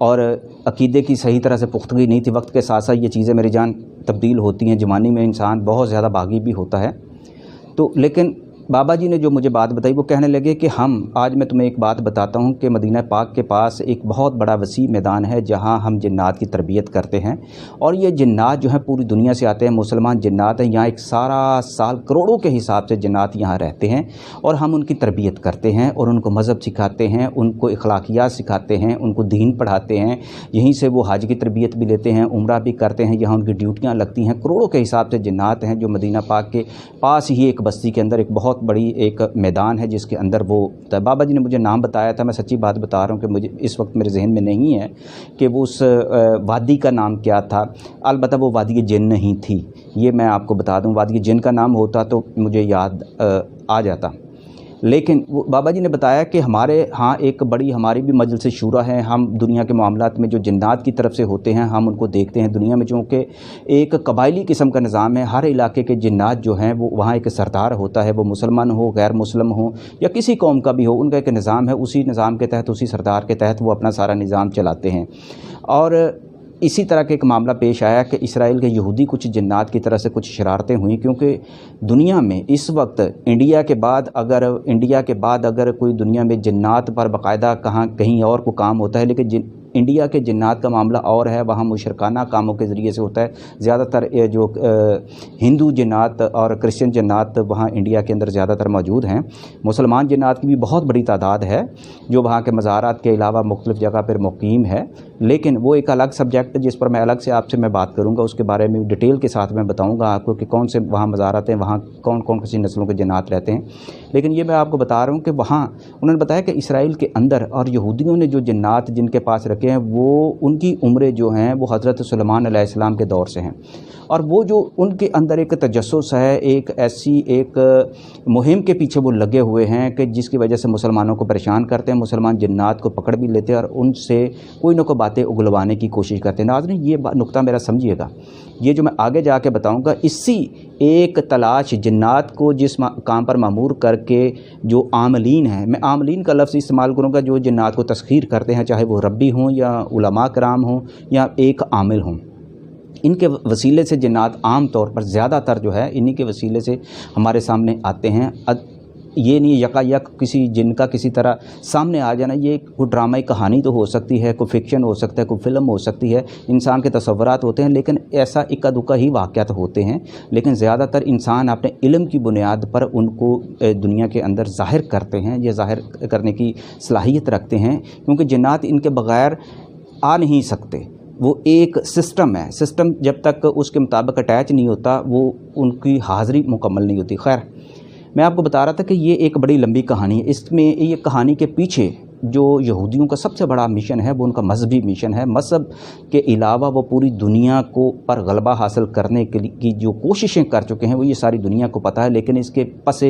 اور عقیدے کی صحیح طرح سے پختگی نہیں تھی. وقت کے ساتھ ساتھ یہ چیزیں میری جان تبدیل ہوتی ہیں. جوانی میں انسان بہت زیادہ باغی بھی ہوتا ہے. تو لیکن بابا جی نے جو مجھے بات بتائی وہ کہنے لگے کہ آج میں تمہیں ایک بات بتاتا ہوں کہ مدینہ پاک کے پاس ایک بہت بڑا وسیع میدان ہے جہاں ہم جنات کی تربیت کرتے ہیں. اور یہ جنات جو ہیں پوری دنیا سے آتے ہیں, مسلمان جنات ہیں. یہاں ایک سارا سال کروڑوں کے حساب سے جنات یہاں رہتے ہیں اور ہم ان کی تربیت کرتے ہیں اور ان کو مذہب سکھاتے ہیں, ان کو اخلاقیات سکھاتے ہیں, ان کو دین پڑھاتے ہیں. یہیں سے وہ حج کی تربیت بھی لیتے ہیں, عمرہ بھی کرتے ہیں. یہاں ان کی ڈیوٹیاں لگتی ہیں. کروڑوں کے حساب سے جنات ہیں جو مدینہ پاک کے پاس ہی ایک بستی کے اندر ایک بہت بڑی ایک میدان ہے جس کے اندر وہ بابا جی نے مجھے نام بتایا تھا. میں سچی بات بتا رہا ہوں کہ مجھے اس وقت میرے ذہن میں نہیں ہے کہ وہ اس وادی کا نام کیا تھا. البتہ وہ وادی جن نہیں تھی, یہ میں آپ کو بتا دوں. وادی جن کا نام ہوتا تو مجھے یاد آ جاتا. لیکن وہ بابا جی نے بتایا کہ ہمارے ہاں ایک بڑی ہماری بھی مجلس شورا ہے. ہم دنیا کے معاملات میں جو جنات کی طرف سے ہوتے ہیں ہم ان کو دیکھتے ہیں. دنیا میں چونکہ ایک قبائلی قسم کا نظام ہے, ہر علاقے کے جنات جو ہیں وہ وہاں ایک سردار ہوتا ہے, وہ مسلمان ہو غیر مسلم ہو یا کسی قوم کا بھی ہو, ان کا ایک نظام ہے. اسی نظام کے تحت, اسی سردار کے تحت وہ اپنا سارا نظام چلاتے ہیں. اور اسی طرح کا ایک معاملہ پیش آیا کہ اسرائیل کے یہودی کچھ جنات کی طرح سے کچھ شرارتیں ہوئیں, کیونکہ دنیا میں اس وقت انڈیا کے بعد اگر کوئی دنیا میں جنات پر باقاعدہ کہیں اور کو کام ہوتا ہے, لیکن انڈیا کے جنات کا معاملہ اور ہے. وہاں مشرکانہ کاموں کے ذریعے سے ہوتا ہے. زیادہ تر جو ہندو جنات اور کرسچن جنات وہاں انڈیا کے اندر زیادہ تر موجود ہیں. مسلمان جنات کی بھی بہت بڑی تعداد ہے جو وہاں کے مزارات کے علاوہ مختلف جگہ پر مقیم ہے. لیکن وہ ایک الگ سبجیکٹ جس پر میں الگ سے آپ سے میں بات کروں گا, اس کے بارے میں ڈیٹیل کے ساتھ میں بتاؤں گا آپ کو کہ کون سے وہاں مزارات ہیں, وہاں کون کون سی نسلوں کے جنات رہتے ہیں. لیکن یہ میں آپ کو بتا رہا ہوں کہ وہاں انہوں نے بتایا کہ اسرائیل کے اندر اور یہودیوں نے جو جنات جن کے پاس رکھے ہیں وہ ان کی عمریں جو ہیں وہ حضرت سلیمان علیہ السلام کے دور سے ہیں. اور وہ جو ان کے اندر ایک تجسس ہے, ایک ایسی ایک مہم کے پیچھے وہ لگے ہوئے ہیں کہ جس کی وجہ سے مسلمانوں کو پریشان کرتے ہیں. مسلمان جنات کو پکڑ بھی لیتے ہیں اور ان سے کوئی نہ کوئی باتیں اگلوانے کی کوشش کرتے ہیں. ناظرین یہ نقطہ میرا سمجھیے گا, یہ جو میں آگے جا کے بتاؤں گا اسی ایک تلاش جنات کو جس کام پر مامور کر کے جو عاملین ہیں, میں عاملین کا لفظ استعمال کروں گا, جو جنات کو تسخیر کرتے ہیں, چاہے وہ ربی ہوں یا علماء کرام ہوں یا ایک عامل ہوں. ان کے وسیلے سے جنات عام طور پر زیادہ تر جو ہے انہی کے وسیلے سے ہمارے سامنے آتے ہیں. یہ نہیں یکا کسی جن کا کسی طرح سامنے آ جانا. یہ کوئی ڈرامائی کہانی تو ہو سکتی ہے, کوئی فکشن ہو سکتا ہے, کوئی فلم ہو سکتی ہے, انسان کے تصورات ہوتے ہیں, لیکن ایسا اکا دکا ہی واقعات ہوتے ہیں. لیکن زیادہ تر انسان اپنے علم کی بنیاد پر ان کو دنیا کے اندر ظاہر کرتے ہیں, یہ ظاہر کرنے کی صلاحیت رکھتے ہیں, کیونکہ جنات ان کے بغیر آ نہیں سکتے. وہ ایک سسٹم ہے, سسٹم جب تک اس کے مطابق اٹیچ نہیں ہوتا وہ ان کی حاضری مکمل نہیں ہوتی. خیر, میں آپ کو بتا رہا تھا کہ یہ ایک بڑی لمبی کہانی ہے. اس میں یہ کہانی کے پیچھے جو یہودیوں کا سب سے بڑا مشن ہے وہ ان کا مذہبی مشن ہے. مذہب کے علاوہ وہ پوری دنیا کو پر غلبہ حاصل کرنے کی جو کوششیں کر چکے ہیں وہ یہ ساری دنیا کو پتہ ہے. لیکن اس کے پس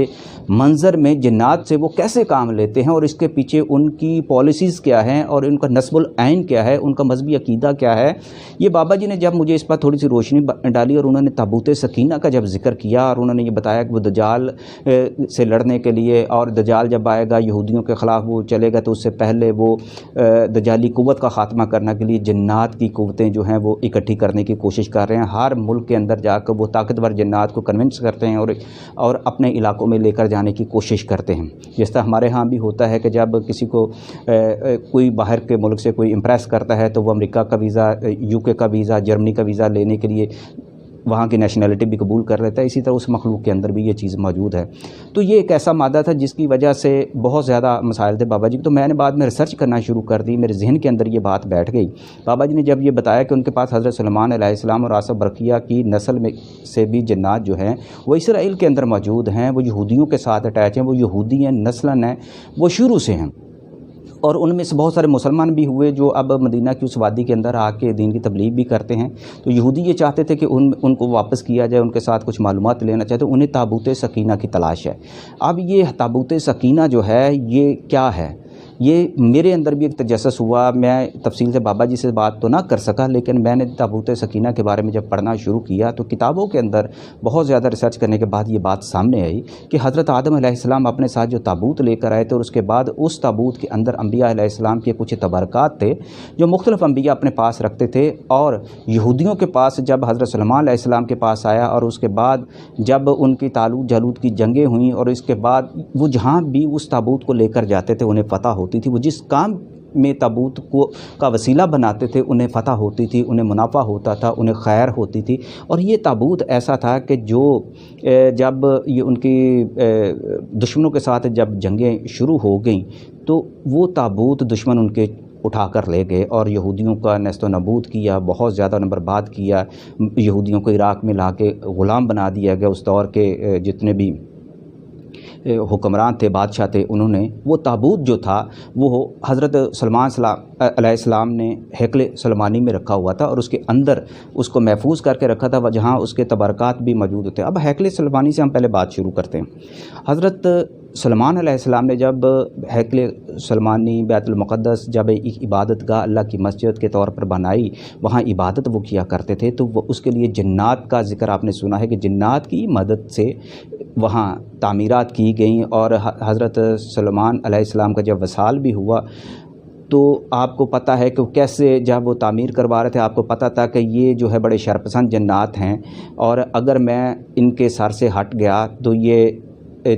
منظر میں جنات سے وہ کیسے کام لیتے ہیں اور اس کے پیچھے ان کی پالیسیز کیا ہیں اور ان کا نصب العین کیا ہے, ان کا مذہبی عقیدہ کیا ہے, یہ بابا جی نے جب مجھے اس پر تھوڑی سی روشنی ڈالی اور انہوں نے تابوت سکینہ کا جب ذکر کیا اور انہوں نے یہ بتایا کہ وہ دجال سے لڑنے کے لیے, اور دجال جب آئے گا یہودیوں کے خلاف وہ چلے گا, تو اس سے پہلے وہ دجالی قوت کا خاتمہ کرنے کے لیے جنات کی قوتیں جو ہیں وہ اکٹھی کرنے کی کوشش کر رہے ہیں. ہر ملک کے اندر جا کر وہ طاقتور جنات کو کنونس کرتے ہیں اور اپنے علاقوں میں لے کر جانے کی کوشش کرتے ہیں. جس طرح ہمارے ہاں بھی ہوتا ہے کہ جب کسی کو کوئی باہر کے ملک سے کوئی امپریس کرتا ہے تو وہ امریکہ کا ویزا, یو کے کا ویزا, جرمنی کا ویزا لینے کے لیے وہاں کی نیشنلٹی بھی قبول کر لیتا ہے. اسی طرح اس مخلوق کے اندر بھی یہ چیز موجود ہے. تو یہ ایک ایسا مادہ تھا جس کی وجہ سے بہت زیادہ مسائل تھے بابا جی. تو میں نے بعد میں ریسرچ کرنا شروع کر دی, میرے ذہن کے اندر یہ بات بیٹھ گئی. بابا جی نے جب یہ بتایا کہ ان کے پاس حضرت سلیمان علیہ السلام اور آصف برقیہ کی نسل میں سے بھی جنات جو ہیں وہ اسرائیل کے اندر موجود ہیں, وہ یہودیوں کے ساتھ اٹیچ ہیں, وہ یہودی ہیں, نسلاً ہیں, وہ شروع سے ہیں, اور ان میں سے بہت سارے مسلمان بھی ہوئے جو اب مدینہ کی اس وادی کے اندر آ کے دین کی تبلیغ بھی کرتے ہیں. تو یہودی یہ چاہتے تھے کہ ان کو واپس کیا جائے, ان کے ساتھ کچھ معلومات لینا چاہتے, انہیں تابوت سکینہ کی تلاش ہے. اب یہ تابوت سکینہ جو ہے یہ کیا ہے, یہ میرے اندر بھی ایک تجسس ہوا. میں تفصیل سے بابا جی سے بات تو نہ کر سکا، لیکن میں نے تابوت سکینہ کے بارے میں جب پڑھنا شروع کیا تو کتابوں کے اندر بہت زیادہ ریسرچ کرنے کے بعد یہ بات سامنے آئی کہ حضرت آدم علیہ السلام اپنے ساتھ جو تابوت لے کر آئے تھے، اور اس کے بعد اس تابوت کے اندر انبیاء علیہ السلام کے کچھ تبرکات تھے جو مختلف انبیاء اپنے پاس رکھتے تھے. اور یہودیوں کے پاس جب حضرت سلیمان علیہ السلام کے پاس آیا، اور اس کے بعد جب ان کی طالوت جالوت کی جنگیں ہوئیں، اور اس کے بعد وہ جہاں بھی اس تابوت کو لے کر جاتے تھے انہیں فتح ہوتی تھی. وہ جس کام میں تابوت کا وسیلہ بناتے تھے انہیں فتح ہوتی تھی، انہیں منافع ہوتا تھا، انہیں خیر ہوتی تھی. اور یہ تابوت ایسا تھا کہ جو جب یہ ان کی دشمنوں کے ساتھ جب جنگیں شروع ہو گئیں تو وہ تابوت دشمن ان کے اٹھا کر لے گئے اور یہودیوں کا نیست و نابود کیا، بہت زیادہ برباد کیا. یہودیوں کو عراق میں لا کے غلام بنا دیا گیا. اس دور کے جتنے بھی حکمران تھے، بادشاہ تھے، انہوں نے وہ تابوت جو تھا وہ حضرت سلیمان علیہ السلام نے ہیکل سلیمانی میں رکھا ہوا تھا، اور اس کے اندر اس کو محفوظ کر کے رکھا تھا، جہاں اس کے تبرکات بھی موجود ہوتے ہیں. اب ہیکل سلیمانی سے ہم پہلے بات شروع کرتے ہیں. حضرت سلیمان علیہ السلام نے جب ہیکل سلیمانی، بیت المقدس، جب ایک عبادت گاہ اللہ کی مسجد کے طور پر بنائی، وہاں عبادت وہ کیا کرتے تھے، تو وہ اس کے لیے جنات کا ذکر آپ نے سنا ہے کہ جنات کی مدد سے وہاں تعمیرات کی گئیں. اور حضرت سلیمان علیہ السلام کا جب وصال بھی ہوا تو آپ کو پتہ ہے کہ کیسے جب وہ تعمیر کروا رہے تھے، آپ کو پتہ تھا کہ یہ جو ہے بڑے شرپسند جنات ہیں، اور اگر میں ان کے سر سے ہٹ گیا تو یہ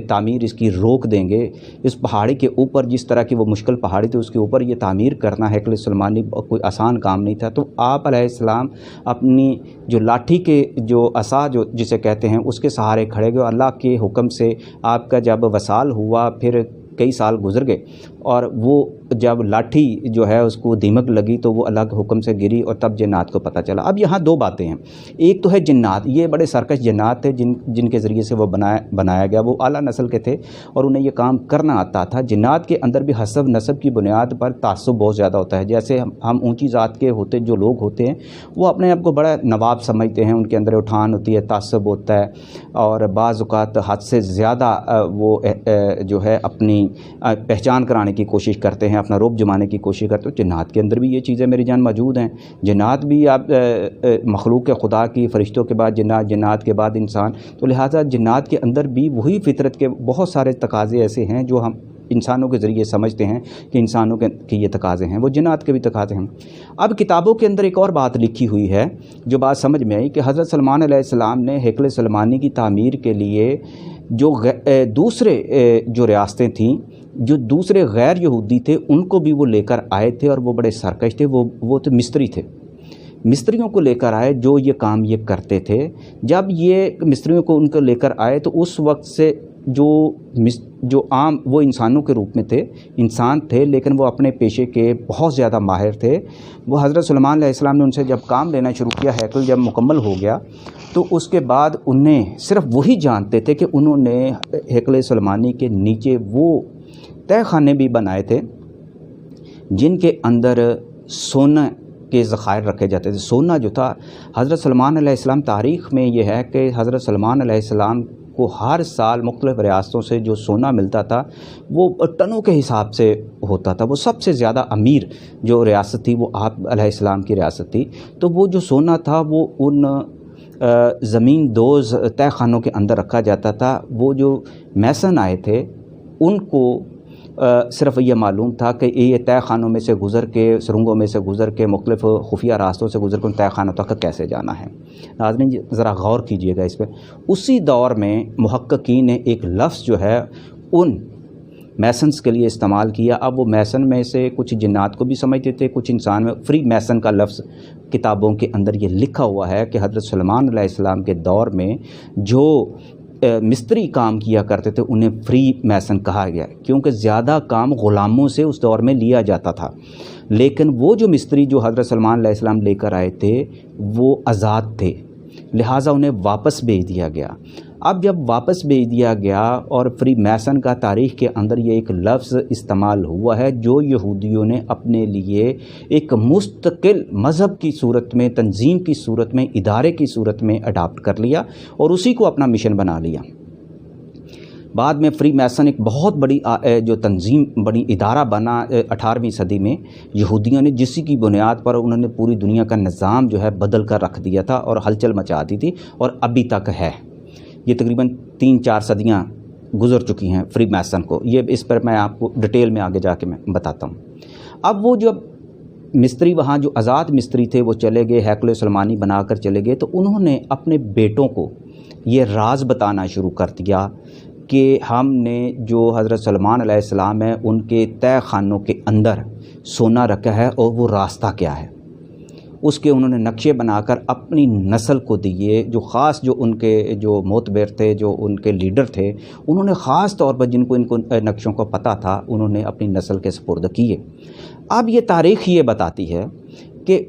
تعمیر اس کی روک دیں گے. اس پہاڑی کے اوپر، جس طرح کی وہ مشکل پہاڑی تھی، اس کے اوپر یہ تعمیر کرنا ہیکل سلیمانی کوئی آسان کام نہیں تھا. تو آپ علیہ السلام اپنی جو لاٹھی کے جو عصا جو جسے کہتے ہیں اس کے سہارے کھڑے گئے. اللہ کے حکم سے آپ کا جب وصال ہوا، پھر کئی سال گزر گئے، اور وہ جب لاٹھی جو ہے اس کو دیمک لگی تو وہ اللہ کے حکم سے گری، اور تب جنات کو پتہ چلا. اب یہاں دو باتیں ہیں. ایک تو ہے جنات، یہ بڑے سرکش جنات تھے جن کے ذریعے سے وہ بنایا گیا. وہ اعلیٰ نسل کے تھے اور انہیں یہ کام کرنا آتا تھا. جنات کے اندر بھی حسب نسب کی بنیاد پر تعصب بہت زیادہ ہوتا ہے. جیسے ہم اونچی ذات کے ہوتے جو لوگ ہوتے ہیں وہ اپنے آپ کو بڑا نواب سمجھتے ہیں، ان کے اندر اٹھان ہوتی ہے، تعصب ہوتا ہے، اور بعض اوقات حد سے زیادہ وہ جو ہے اپنی پہچان کرانے کی کوشش کرتے ہیں، اپنا رعب جمانے کی کوشش کرتے ہیں. جنات کے اندر بھی یہ چیزیں میری جان موجود ہیں. جنات بھی آپ مخلوق خدا کی، فرشتوں کے بعد جنات، جنات کے بعد انسان. تو لہٰذا جنات کے اندر بھی وہی فطرت کے بہت سارے تقاضے ایسے ہیں جو ہم انسانوں کے ذریعے سمجھتے ہیں کہ انسانوں کے یہ تقاضے ہیں، وہ جنات کے بھی تقاضے ہیں. اب کتابوں کے اندر ایک اور بات لکھی ہوئی ہے جو بات سمجھ میں آئی کہ حضرت سلیمان علیہ السلام نے ہیکل سلیمانی کی تعمیر کے لیے جو دوسرے جو ریاستیں تھیں، جو دوسرے غیر یہودی تھے، ان کو بھی وہ لے کر آئے تھے، اور وہ بڑے سرکش تھے. وہ تو مستری تھے. مستریوں کو لے کر آئے جو یہ کام یہ کرتے تھے. جب یہ مستریوں کو ان کو لے کر آئے تو اس وقت سے جو عام وہ انسانوں کے روپ میں تھے، انسان تھے، لیکن وہ اپنے پیشے کے بہت زیادہ ماہر تھے. وہ حضرت سلیمان علیہ السلام نے ان سے جب کام لینا شروع کیا، ہیکل جب مکمل ہو گیا تو اس کے بعد انہیں صرف وہی جانتے تھے کہ انہوں نے ہیکل سلیمانی کے نیچے وہ تہ خانے بھی بنائے تھے جن کے اندر سونا کے ذخائر رکھے جاتے تھے. سونا جو تھا حضرت سلیمان علیہ السلام، تاریخ میں یہ ہے کہ حضرت سلیمان علیہ السلام کو ہر سال مختلف ریاستوں سے جو سونا ملتا تھا وہ ٹنوں کے حساب سے ہوتا تھا. وہ سب سے زیادہ امیر جو ریاست تھی وہ آپ علیہ السلام کی ریاست تھی. تو وہ جو سونا تھا وہ ان زمین دوز تہ خانوں کے اندر رکھا جاتا تھا. وہ جو میسن آئے تھے ان کو صرف یہ معلوم تھا کہ یہ تہ خانوں میں سے گزر کے، سرنگوں میں سے گزر کے، مختلف خفیہ راستوں سے گزر کے ان تہ خانوں تک کیسے جانا ہے. ناظرین ذرا غور کیجئے گا اس پہ. اسی دور میں محققین نے ایک لفظ جو ہے ان میسنز کے لیے استعمال کیا. اب وہ میسن میں سے کچھ جنات کو بھی سمجھتے تھے، کچھ انسان میں. فری میسن کا لفظ کتابوں کے اندر یہ لکھا ہوا ہے کہ حضرت سلیمان علیہ السلام کے دور میں جو مستری کام کیا کرتے تھے انہیں فری میسن کہا گیا، کیونکہ زیادہ کام غلاموں سے اس دور میں لیا جاتا تھا. لیکن وہ جو مستری جو حضرت سلیمان علیہ السلام لے کر آئے تھے وہ آزاد تھے، لہٰذا انہیں واپس بھیج دیا گیا. اب جب واپس بھیج دیا گیا اور فری میسن کا تاریخ کے اندر یہ ایک لفظ استعمال ہوا ہے جو یہودیوں نے اپنے لیے ایک مستقل مذہب کی صورت میں، تنظیم کی صورت میں، ادارے کی صورت میں اڈاپٹ کر لیا اور اسی کو اپنا مشن بنا لیا. بعد میں فری میسن ایک بہت بڑی جو تنظیم بڑی ادارہ بنا 18ویں صدی میں یہودیوں نے، جسی کی بنیاد پر انہوں نے پوری دنیا کا نظام جو ہے بدل کر رکھ دیا تھا اور ہلچل مچا دی تھی، اور ابھی تک ہے۔ یہ تقریباً 3-4 صدیاں گزر چکی ہیں فری میسن کو، یہ اس پر میں آپ کو ڈیٹیل میں آگے جا کے میں بتاتا ہوں۔ اب وہ جو مستری وہاں جو آزاد مستری تھے وہ چلے گئے، ہیکل سلیمانی بنا کر چلے گئے، تو انہوں نے اپنے بیٹوں کو یہ راز بتانا شروع کر دیا کہ ہم نے جو حضرت سلمان علیہ السلام ہیں ان کے تہ خانوں کے اندر سونا رکھا ہے اور وہ راستہ کیا ہے، اس کے انہوں نے نقشے بنا کر اپنی نسل کو دیے، جو خاص جو ان کے جو معتبر تھے، جو ان کے لیڈر تھے، انہوں نے خاص طور پر جن کو ان کو نقشوں کو پتہ تھا، انہوں نے اپنی نسل کے سپرد کیے۔ اب یہ تاریخ یہ بتاتی ہے کہ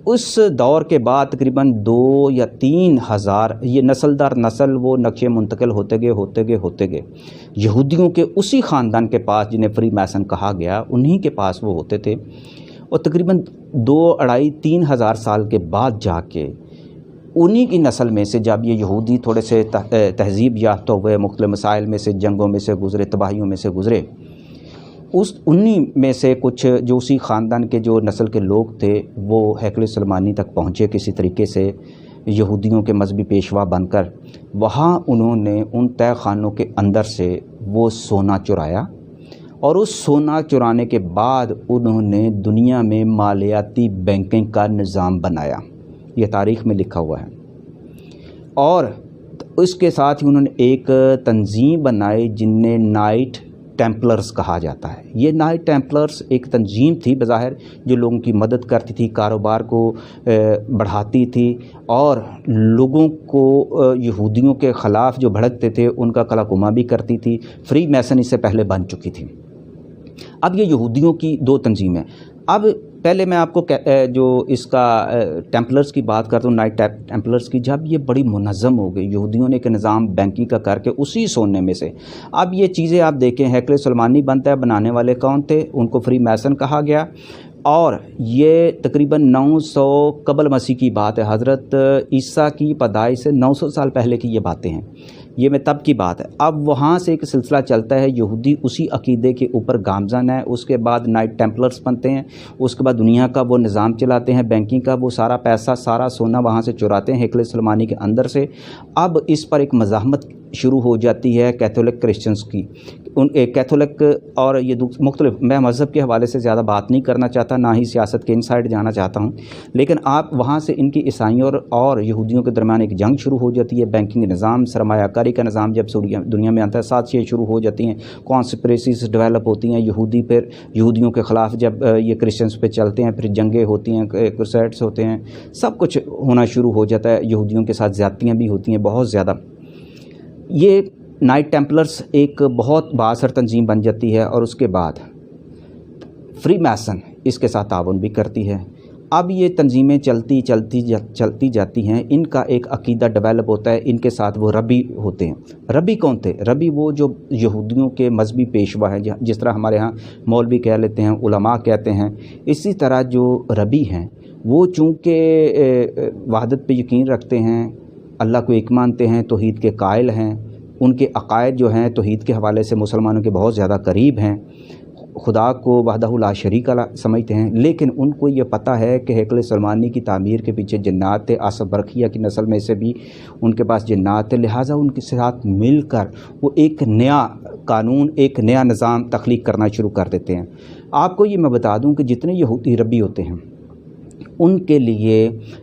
اس دور کے بعد تقریباً 2 یا 3 ہزار یہ نسل در نسل وہ نقشے منتقل ہوتے گئے یہودیوں کے اسی خاندان کے پاس جنہیں فری میسن کہا گیا، انہی کے پاس وہ ہوتے تھے، اور تقریباً 2-2.5-3 ہزار سال کے بعد جا کے انہی کی نسل میں سے جب یہ یہودی تھوڑے سے تہذیب یافتہ ہوئے، مختلف مسائل میں سے، جنگوں میں سے گزرے، تباہیوں میں سے گزرے، انہی میں سے کچھ جو اسی خاندان کے جو نسل کے لوگ تھے وہ ہیکل سلیمانی تک پہنچے کسی طریقے سے یہودیوں کے مذہبی پیشوا بن کر۔ وہاں انہوں نے ان تہ خانوں کے اندر سے وہ سونا چرایا، اور اس سونا چرانے کے بعد انہوں نے دنیا میں مالیاتی بینکنگ کا نظام بنایا، یہ تاریخ میں لکھا ہوا ہے۔ اور اس کے ساتھ ہی انہوں نے ایک تنظیم بنائی جن نے نائٹ ٹیمپلرز کہا جاتا ہے۔ یہ نائٹ ٹیمپلرز ایک تنظیم تھی بظاہر جو لوگوں کی مدد کرتی تھی، کاروبار کو بڑھاتی تھی، اور لوگوں کو یہودیوں کے خلاف جو بھڑکتے تھے ان کا قلع قمع بھی کرتی تھی۔ فری میسن اس سے پہلے بن چکی تھی۔ اب یہ یہودیوں کی 2 تنظیمیں۔ اب پہلے میں آپ کو جو اس کا ٹیمپلرز کی بات کرتا ہوں، نائٹ ٹیمپلرز کی، جب یہ بڑی منظم ہو گئی، یہودیوں نے ایک نظام بینکنگ کا کر کے اسی سونے میں سے، اب یہ چیزیں آپ دیکھیں، ہیکل سلیمانی بنتا ہے، بنانے والے کون تھے؟ ان کو فری میسن کہا گیا، اور یہ تقریباً 900 قبل مسیح کی بات ہے، حضرت عیسیٰ کی پیدائش سے 900 سال پہلے کی یہ باتیں ہیں، یہ میں تب کی بات ہے۔ اب وہاں سے ایک سلسلہ چلتا ہے، یہودی اسی عقیدے کے اوپر گامزن ہے، اس کے بعد نائٹ ٹیمپلرز بنتے ہیں، اس کے بعد دنیا کا وہ نظام چلاتے ہیں بینکنگ کا، وہ سارا پیسہ سارا سونا وہاں سے چراتے ہیں ہیکل سلیمانی کے اندر سے۔ اب اس پر ایک مزاحمت شروع ہو جاتی ہے کیتھولک کرسچنز کی، ان کیتھولک اور یہ مختلف، میں مذہب کے حوالے سے زیادہ بات نہیں کرنا چاہتا، نہ ہی سیاست کے انسائڈ جانا چاہتا ہوں، لیکن آپ وہاں سے ان کی عیسائیوں اور یہودیوں کے درمیان ایک جنگ شروع ہو جاتی ہے، بینکنگ نظام، سرمایہ کاری کا نظام جب دنیا میں آتا ہے، ساتھ یہ شروع ہو جاتی ہیں، کانسپریسیز ڈیولپ ہوتی ہیں، یہودی پھر یہودیوں کے خلاف جب یہ کرسچنز پہ چلتے ہیں، پھر جنگیں ہوتی ہیں، کرسیڈز ہوتے ہیں، سب کچھ ہونا شروع ہو جاتا ہے، یہودیوں کے ساتھ زیادتیاں بھی ہوتی ہیں بہت زیادہ۔ یہ نائٹ ٹیمپلرز ایک بہت بااثر تنظیم بن جاتی ہے، اور اس کے بعد فری میسن اس کے ساتھ تعاون بھی کرتی ہے۔ اب یہ تنظیمیں چلتی جاتی ہیں، ان کا ایک عقیدہ ڈیولپ ہوتا ہے، ان کے ساتھ وہ ربی ہوتے ہیں۔ ربی کون تھے؟ ربی وہ جو یہودیوں کے مذہبی پیشوا ہیں، جس طرح ہمارے ہاں مولوی کہہ لیتے ہیں، علماء کہتے ہیں، اسی طرح جو ربی ہیں وہ چونکہ وحدت پہ یقین رکھتے ہیں، اللہ کو ایک مانتے ہیں، توحید کے قائل ہیں، ان کے عقائد جو ہیں توحید کے حوالے سے مسلمانوں کے بہت زیادہ قریب ہیں، خدا کو وحدہ لا شریک سمجھتے ہیں، لیکن ان کو یہ پتہ ہے کہ ہیکل سلیمانی کی تعمیر کے پیچھے جنات تھے، آصف برقیہ کی نسل میں سے بھی ان کے پاس جنات تھے، لہٰذا ان کے ساتھ مل کر وہ ایک نیا قانون، ایک نیا نظام تخلیق کرنا شروع کر دیتے ہیں۔ آپ کو یہ میں بتا دوں کہ جتنے یہودی ربی ہوتے ہیں ان کے لیے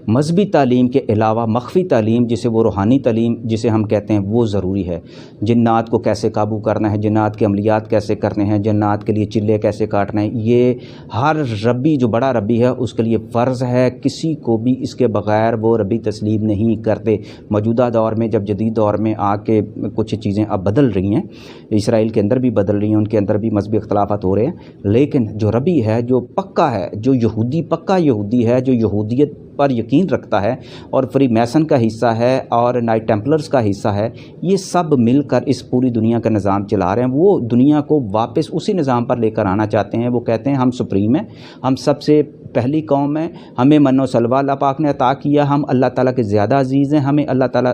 مذہبی تعلیم کے علاوہ مخفی تعلیم، جسے وہ روحانی تعلیم جسے ہم کہتے ہیں، وہ ضروری ہے۔ جنات کو کیسے قابو کرنا ہے، جنات کے عملیات کیسے کرنے ہیں، جنات کے لیے چلے کیسے کاٹنا ہے، یہ ہر ربی جو بڑا ربی ہے اس کے لیے فرض ہے، کسی کو بھی اس کے بغیر وہ ربی تسلیم نہیں کرتے۔ موجودہ دور میں جب جدید دور میں آ کے کچھ چیزیں اب بدل رہی ہیں، اسرائیل کے اندر بھی بدل رہی ہیں، ان کے اندر بھی مذہبی اختلافات ہو رہے ہیں، لیکن جو ربی ہے، جو پکا ہے، جو یہودی پکا یہودی ہے، جو یہودیت پر یقین رکھتا ہے اور فری میسن کا حصہ ہے اور نائٹ ٹیمپلرز کا حصہ ہے، یہ سب مل کر اس پوری دنیا کا نظام چلا رہے ہیں۔ وہ دنیا کو واپس اسی نظام پر لے کر آنا چاہتے ہیں۔ وہ کہتے ہیں ہم سپریم ہیں، ہم سب سے پہلی قوم ہیں، ہمیں من و سلوہ اللہ پاک نے عطا کیا، ہم اللہ تعالیٰ کے زیادہ عزیز ہیں، ہمیں اللہ تعالیٰ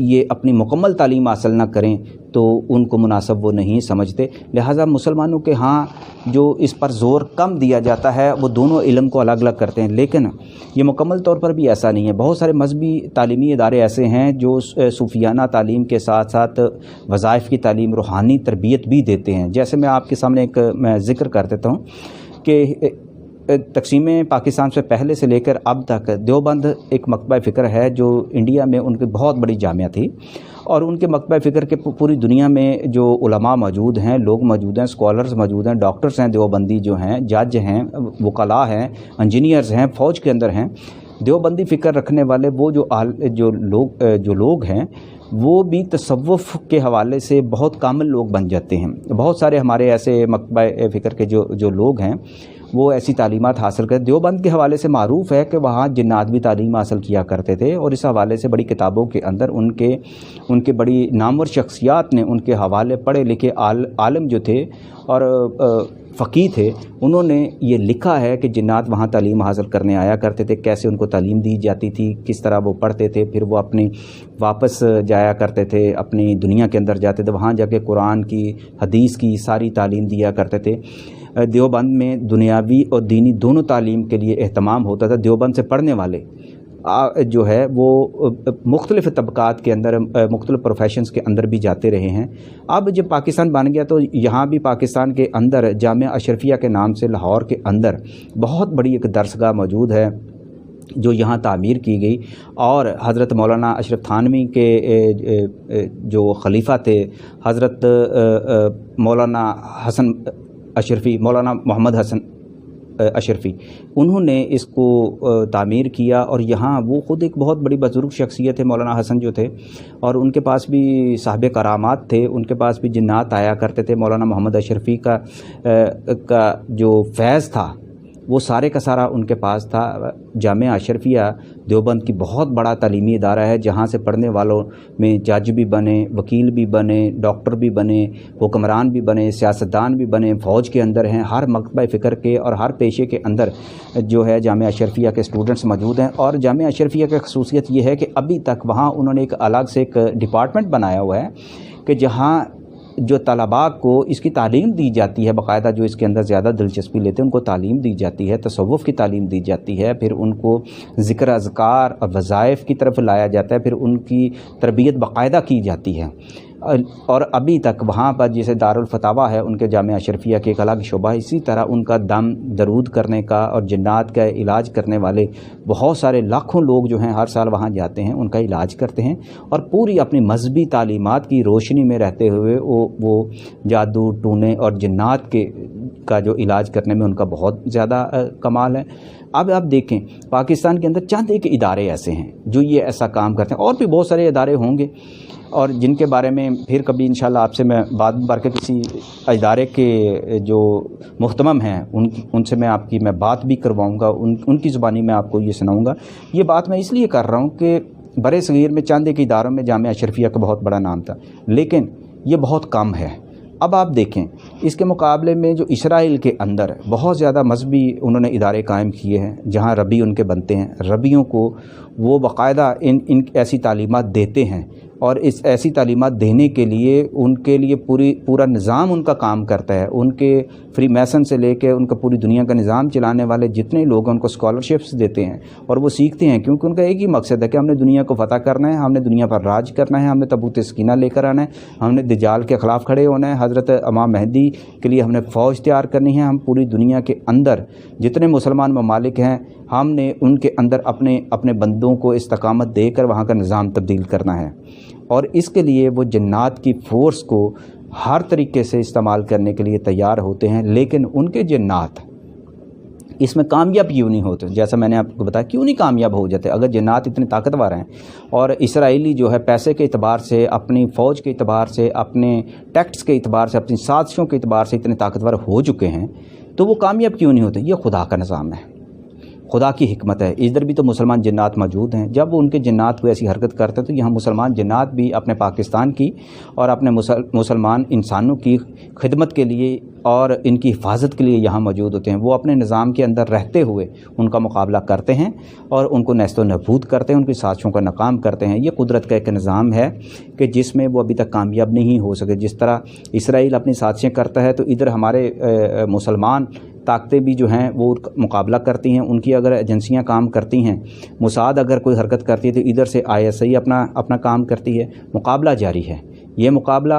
یہ اپنی مکمل تعلیم حاصل نہ کریں تو ان کو مناسب وہ نہیں سمجھتے. لہٰذا مسلمانوں کے ہاں جو اس پر زور کم دیا جاتا ہے وہ دونوں علم کو الگ الگ کرتے ہیں، لیکن یہ مکمل طور پر بھی ایسا نہیں ہے. بہت سارے مذہبی تعلیمی ادارے ایسے ہیں جو صوفیانہ تعلیم کے ساتھ ساتھ وظائف کی تعلیم، روحانی تربیت بھی دیتے ہیں. جیسے میں آپ کے سامنے ایک میں ذکر کر دیتا ہوں کہ تقسیم پاکستان سے پہلے سے لے کر اب تک دیوبند ایک مکتبہ فکر ہے جو انڈیا میں ان کی بہت بڑی جامعہ تھی، اور ان کے مکتبہ فکر کے پوری دنیا میں جو علماء موجود ہیں، لوگ موجود ہیں، اسکالرز موجود ہیں، ڈاکٹرز ہیں دیوبندی جو ہیں، جج ہیں، وکلاء ہیں، انجینئرز ہیں، فوج کے اندر ہیں. دیوبندی فکر رکھنے والے وہ جو لوگ ہیں وہ بھی تصوف کے حوالے سے بہت کامل لوگ بن جاتے ہیں. بہت سارے ہمارے ایسے مکتبہ فکر کے جو لوگ ہیں وہ ایسی تعلیمات حاصل کرتے. دیوبند کے حوالے سے معروف ہے کہ وہاں جنات بھی تعلیم حاصل کیا کرتے تھے، اور اس حوالے سے بڑی کتابوں کے اندر ان کے بڑی نامور شخصیات نے ان کے حوالے پڑھے لکھے عالم جو تھے اور فقیہ تھے، انہوں نے یہ لکھا ہے کہ جنات وہاں تعلیم حاصل کرنے آیا کرتے تھے، کیسے ان کو تعلیم دی جاتی تھی، کس طرح وہ پڑھتے تھے، پھر وہ اپنی واپس جایا کرتے تھے، اپنی دنیا کے اندر جاتے تھے، وہاں جا کے قرآن کی، حدیث کی ساری تعلیم دیا کرتے تھے. دیوبند میں دنیاوی اور دینی دونوں تعلیم کے لیے اہتمام ہوتا تھا. دیوبند سے پڑھنے والے جو ہے وہ مختلف طبقات کے اندر، مختلف پروفیشنز کے اندر بھی جاتے رہے ہیں. اب جب پاکستان بن گیا تو یہاں بھی پاکستان کے اندر جامعہ اشرفیہ کے نام سے لاہور کے اندر بہت بڑی ایک درسگاہ موجود ہے جو یہاں تعمیر کی گئی، اور حضرت مولانا اشرف تھانوی کے جو خلیفہ تھے حضرت مولانا حسن اشرفی، مولانا محمد حسن اشرفی، انہوں نے اس کو تعمیر کیا. اور یہاں وہ خود ایک بہت بڑی بزرگ شخصیت ہے مولانا حسن جو تھے، اور ان کے پاس بھی صاحب کرامات تھے، ان کے پاس بھی جنات آیا کرتے تھے. مولانا محمد اشرفی کا جو فیض تھا وہ سارے کا سارا ان کے پاس تھا. جامعہ اشرفیہ دیوبند کی بہت بڑا تعلیمی ادارہ ہے جہاں سے پڑھنے والوں میں جج بھی بنے، وکیل بھی بنے، ڈاکٹر بھی بنے، حکمران بھی بنے، سیاستدان بھی بنے، فوج کے اندر ہیں. ہر مکتبہ فکر کے اور ہر پیشے کے اندر جو ہے جامعہ اشرفیہ کے اسٹوڈنٹس موجود ہیں. اور جامعہ اشرفیہ کی خصوصیت یہ ہے کہ ابھی تک وہاں انہوں نے ایک الگ سے ایک ڈپارٹمنٹ بنایا ہوا ہے کہ جہاں جو طلباء کو اس کی تعلیم دی جاتی ہے، باقاعدہ جو اس کے اندر زیادہ دلچسپی لیتے ہیں ان کو تعلیم دی جاتی ہے، تصوف کی تعلیم دی جاتی ہے، پھر ان کو ذکر اذکار اور وظائف کی طرف لایا جاتا ہے، پھر ان کی تربیت باقاعدہ کی جاتی ہے. اور ابھی تک وہاں پر جیسے دارالفتاویٰ ہے ان کے جامعہ اشرفیہ کے ایک الگ شعبہ ہے، اسی طرح ان کا دم درود کرنے کا اور جنات کا علاج کرنے والے بہت سارے لاکھوں لوگ جو ہیں ہر سال وہاں جاتے ہیں، ان کا علاج کرتے ہیں. اور پوری اپنی مذہبی تعلیمات کی روشنی میں رہتے ہوئے وہ جادو ٹونے اور جنات کا جو علاج کرنے میں ان کا بہت زیادہ کمال ہے. اب آپ دیکھیں پاکستان کے اندر چند ایک ادارے ایسے ہیں جو یہ ایسا کام کرتے ہیں، اور بھی بہت سارے ادارے ہوں گے اور جن کے بارے میں پھر کبھی انشاءاللہ آپ سے میں بعد بار کے کسی ادارے کے جو محتمم ہیں ان سے میں بات بھی کرواؤں گا، ان کی زبانی میں آپ کو یہ سناؤں گا. یہ بات میں اس لیے کر رہا ہوں کہ برے صغیر میں چند ایک اداروں میں جامعہ اشرفیہ کا بہت بڑا نام تھا، لیکن یہ بہت کم ہے. اب آپ دیکھیں اس کے مقابلے میں جو اسرائیل کے اندر بہت زیادہ مذہبی انہوں نے ادارے قائم کیے ہیں جہاں ربی ان کے بنتے ہیں، ربیوں کو وہ باقاعدہ ان ایسی تعلیمات دیتے ہیں، اور اس ایسی تعلیمات دینے کے لیے ان کے لیے پورا نظام ان کا کام کرتا ہے. ان کے فری میسن سے لے کے ان کا پوری دنیا کا نظام چلانے والے جتنے لوگ ہیں ان کو اسکالرشپس دیتے ہیں، اور وہ سیکھتے ہیں کیونکہ ان کا ایک ہی مقصد ہے کہ ہم نے دنیا کو فتح کرنا ہے، ہم نے دنیا پر راج کرنا ہے، ہم نے تابوت سکینہ لے کر آنا ہے، ہم نے دجال کے خلاف کھڑے ہونا ہے، حضرت امام مہدی کے لیے ہم نے فوج تیار کرنی ہے، ہم پوری دنیا کے اندر جتنے مسلمان ممالک ہیں ہم نے ان کے اندر اپنے بندوں کو استقامت دے کر وہاں کا نظام تبدیل کرنا ہے. اور اس کے لیے وہ جنات کی فورس کو ہر طریقے سے استعمال کرنے کے لیے تیار ہوتے ہیں. لیکن ان کے جنات اس میں کامیاب کیوں نہیں ہوتے؟ جیسا میں نے آپ کو بتایا کیوں نہیں کامیاب ہو جاتے اگر جنات اتنے طاقتور ہیں اور اسرائیلی جو ہے پیسے کے اعتبار سے، اپنی فوج کے اعتبار سے، اپنے ٹیکٹس کے اعتبار سے، اپنی سازشوں کے اعتبار سے اتنے طاقتور ہو چکے ہیں، تو وہ کامیاب کیوں نہیں ہوتے؟ یہ خدا کا نظام ہے. خدا کی حکمت ہے. ادھر بھی تو مسلمان جنات موجود ہیں. جب وہ ان کے جنات کو ایسی حرکت کرتے ہیں تو یہاں مسلمان جنات بھی اپنے پاکستان کی اور اپنے مسلمان انسانوں کی خدمت کے لیے اور ان کی حفاظت کے لیے یہاں موجود ہوتے ہیں. وہ اپنے نظام کے اندر رہتے ہوئے ان کا مقابلہ کرتے ہیں اور ان کو نیست و نابود کرتے ہیں, ان کی سازشوں کا ناکام کرتے ہیں. یہ قدرت کا ایک نظام ہے کہ جس میں وہ ابھی تک کامیاب نہیں ہو سکے. جس طرح اسرائیل اپنی سازشیں کرتا ہے تو ادھر ہمارے مسلمان طاقتیں بھی جو ہیں وہ مقابلہ کرتی ہیں. ان کی اگر ایجنسیاں کام کرتی ہیں, موساد اگر کوئی حرکت کرتی ہے تو ادھر سے ISI اپنا کام کرتی ہے. مقابلہ جاری ہے. یہ مقابلہ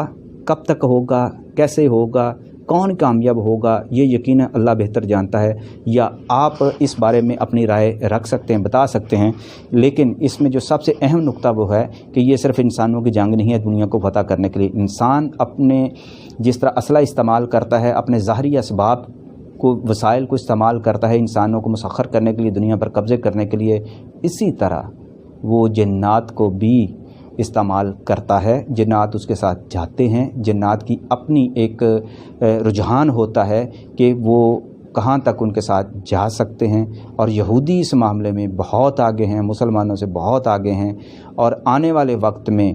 کب تک ہوگا, کیسے ہوگا, کون کامیاب ہوگا, یہ یقیناً اللہ بہتر جانتا ہے. یا آپ اس بارے میں اپنی رائے رکھ سکتے ہیں, بتا سکتے ہیں. لیکن اس میں جو سب سے اہم نقطہ وہ ہے کہ یہ صرف انسانوں کی جنگ نہیں ہے دنیا کو فتح کرنے کے لیے. انسان اپنے جس طرح اسلحہ استعمال کرتا ہے, اپنے ظاہری اسباب کو, وسائل کو استعمال کرتا ہے انسانوں کو مسخر کرنے کے لیے, دنیا پر قبضے کرنے کے لیے, اسی طرح وہ جنات کو بھی استعمال کرتا ہے. جنات اس کے ساتھ جاتے ہیں. جنات کی اپنی ایک رجحان ہوتا ہے کہ وہ کہاں تک ان کے ساتھ جا سکتے ہیں. اور یہودی اس معاملے میں بہت آگے ہیں, مسلمانوں سے بہت آگے ہیں. اور آنے والے وقت میں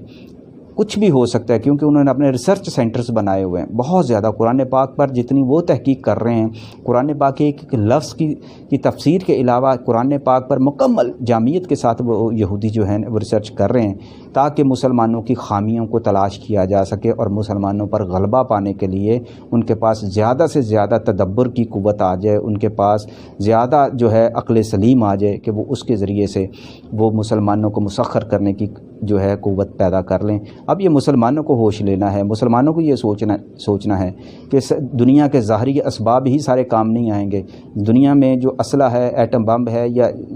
کچھ بھی ہو سکتا ہے کیونکہ انہوں نے اپنے ریسرچ سینٹرز بنائے ہوئے ہیں بہت زیادہ. قرآن پاک پر جتنی وہ تحقیق کر رہے ہیں, قرآن پاک کے ایک لفظ کی تفسیر کے علاوہ قرآن پاک پر مکمل جامعیت کے ساتھ وہ یہودی جو ہیں وہ ریسرچ کر رہے ہیں تاکہ مسلمانوں کی خامیوں کو تلاش کیا جا سکے اور مسلمانوں پر غلبہ پانے کے لیے ان کے پاس زیادہ سے زیادہ تدبر کی قوت آ جائے, ان کے پاس زیادہ جو ہے عقل سلیم آ جائے کہ وہ اس کے ذریعے سے وہ مسلمانوں کو مسخر کرنے کی جو ہے قوت پیدا کر لیں. اب یہ مسلمانوں کو ہوش لینا ہے, مسلمانوں کو یہ سوچنا ہے کہ دنیا کے ظاہری اسباب ہی سارے کام نہیں آئیں گے. دنیا میں جو اسلحہ ہے, ایٹم بم ہے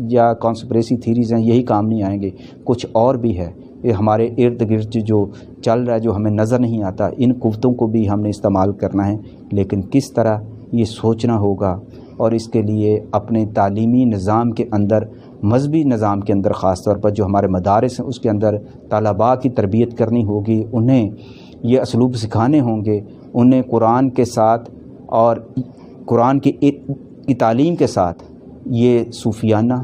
یا کانسپریسی تھیریز ہیں, یہی کام نہیں آئیں گے. کچھ اور بھی ہے. یہ ہمارے ارد گرد جو چل رہا ہے, جو ہمیں نظر نہیں آتا, ان قوتوں کو بھی ہم نے استعمال کرنا ہے. لیکن کس طرح یہ سوچنا ہوگا اور اس کے لیے اپنے تعلیمی نظام کے اندر, مذہبی نظام کے اندر, خاص طور پر جو ہمارے مدارس ہیں اس کے اندر طلباء کی تربیت کرنی ہوگی. انہیں یہ اسلوب سکھانے ہوں گے. انہیں قرآن کے ساتھ اور قرآن کی تعلیم کے ساتھ یہ صوفیانہ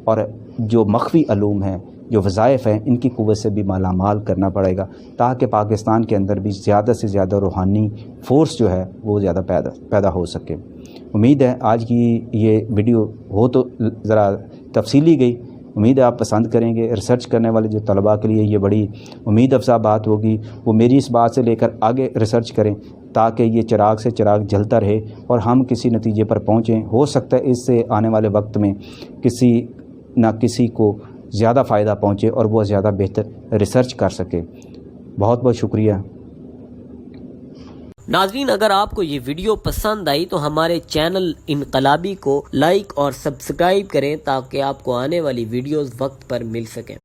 اور جو مخفی علوم ہیں, جو وظائف ہیں, ان کی قوت سے بھی مالا مال کرنا پڑے گا تاکہ پاکستان کے اندر بھی زیادہ سے زیادہ روحانی فورس جو ہے وہ زیادہ پیدا ہو سکے. امید ہے آج کی یہ ویڈیو ہو تو ذرا تفصیلی گئی. امید ہے آپ پسند کریں گے. ریسرچ کرنے والے جو طلباء کے لیے یہ بڑی امید افزا بات ہوگی. وہ میری اس بات سے لے کر آگے ریسرچ کریں تاکہ یہ چراغ سے چراغ جلتا رہے اور ہم کسی نتیجے پر پہنچیں. ہو سکتا ہے اس سے آنے والے وقت میں کسی نہ کسی کو زیادہ فائدہ پہنچے اور وہ زیادہ بہتر ریسرچ کر سکے. بہت بہت شکریہ. ناظرین, اگر آپ کو یہ ویڈیو پسند آئی تو ہمارے چینل انقلابی کو لائک اور سبسکرائب کریں تاکہ آپ کو آنے والی ویڈیوز وقت پر مل سکیں.